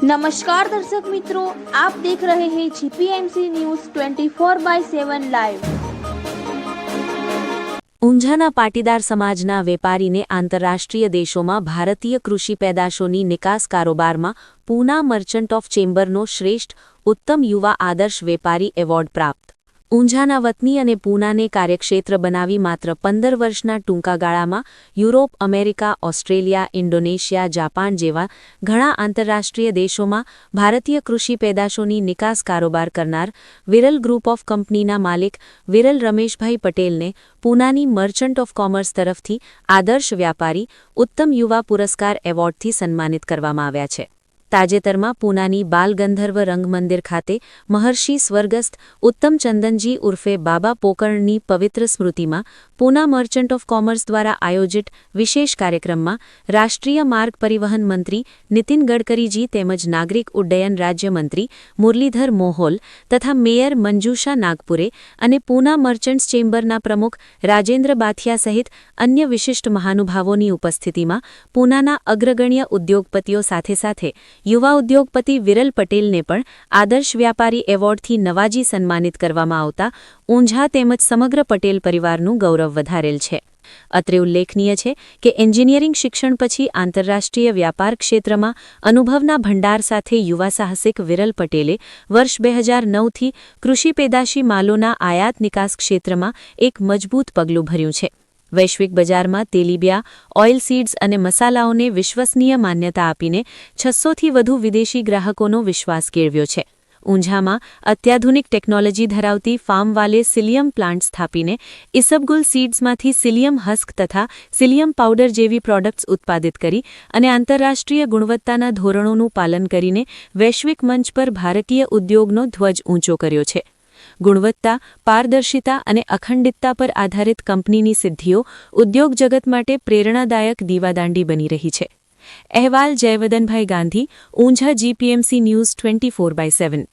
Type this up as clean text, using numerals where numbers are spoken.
नमस्कार दर्शक मित्रों, आप देख रहे हैं जीपीएमसी न्यूज 24/7 લાઈવ। ઊંઝાના પાટીદાર સમાજના વેપારીને આંતરરાષ્ટ્રીય દેશોમાં ભારતીય કૃષિ પેદાશોની નિકાસ કારોબારમાં પૂના મર્ચન્ટ ઓફ ચેમ્બરનો શ્રેષ્ઠ ઉત્તમ યુવા આદર્શ વેપારી એવોર્ડ પ્રાપ્ત। ઊંઝાના વતની અને પૂનાને કાર્યક્ષેત્ર બનાવી માત્ર 15 વર્ષના ટૂંકા ગાળામાં Europe, America, Australia, Indonesia, Japan જેવા ઘણા આંતરરાષ્ટ્રીય દેશોમાં ભારતીય કૃષિ પેદાશોની નિકાસ કારોબાર કરનાર વિરલ ગ્રુપ ઓફ કંપનીના માલિક વિરલ રમેશભાઈ પટેલને પૂનાની મર્ચન્ટ ઓફ કોમર્સ તરફથી આદર્શ વ્યાપારી ઉત્તમ યુવા પુરસ્કાર એવોર્ડથી સન્માનિત કરવામાં આવ્યા છે। તાજેતરમાં પૂનાની બાલ ગંધર્વ રંગમંદિર ખાતે મહર્ષિ સ્વર્ગસ્થ ઉત્તમ ચંદનજી ઉર્ફે બાબા પોકરણની પવિત્ર સ્મૃતિમાં પૂના મર્ચન્ટ ઓફ કોમર્સ દ્વારા આયોજિત વિશેષ કાર્યક્રમમાં રાષ્ટ્રીય માર્ગ પરિવહન મંત્રી નીતિન ગડકરીજી તેમજ નાગરિક ઉડ્ડયન રાજ્યમંત્રી મુરલીધર મોહોલ તથા મેયર મંજુષા નાગપુરે અને પૂના મર્ચન્ટ્સ ચેમ્બરના પ્રમુખ રાજેન્દ્ર બાથિયા સહિત અન્ય વિશિષ્ટ મહાનુભાવોની ઉપસ્થિતિમાં પૂનાના અગ્રગણ્ય ઉદ્યોગપતિઓ સાથે યુવા ઉદ્યોગપતિ વિરલ પટેલને પણ આદર્શ વ્યાપારી એવોર્ડથી નવાજી સન્માનિત કરવામાં આવતા ઊંઝા તેમજ સમગ્ર પટેલ પરિવારનું ગૌરવ વધારેલ છે। અત્રે ઉલ્લેખનીય છે કે એન્જિનિયરિંગ શિક્ષણ પછી આંતરરાષ્ટ્રીય વ્યાપાર ક્ષેત્રમાં અનુભવના ભંડાર સાથે યુવા સાહસિક વિરલ પટેલે વર્ષ 2009થી કૃષિ પેદાશી માલોના આયાત નિકાસ ક્ષેત્રમાં એક મજબૂત પગલું ભર્યું છે। વૈશ્વિક બજારમાં તેલીબિયા, ઓઇલ સીડ્સ અને મસાલાઓને વિશ્વસનીય માન્યતા આપીને 600થી વધુ વિદેશી ગ્રાહકોનો વિશ્વાસ કેળવ્યો છે। ઊંઝામાં અત્યાધુનિક ટેકનોલોજી ધરાવતી ફાર્મવાલે સિલિયમ પ્લાન્ટ સ્થાપીને ઇસબગુલ સીડ્સમાંથી સિલિયમ હસ્ક તથા સિલિયમ પાવડર જેવી પ્રોડક્ટ્સ ઉત્પાદિત કરી અને આંતરરાષ્ટ્રીય ગુણવત્તાના ધોરણોનું પાલન કરીને વૈશ્વિક મંચ પર ભારતીય ઉદ્યોગનો ધ્વજ ઊંચો કર્યો છે। ગુણવત્તા, પારદર્શિતા અને અખંડિતતા પર આધારિત કંપનીની સિદ્ધિઓ ઉદ્યોગ જગત માટે પ્રેરણાદાયક દીવાદાંડી બની રહી છે। અહેવાલ જયવદનભાઈ ગાંધી, ઊંઝા જીપીએમસી ન્યૂઝ 24/7।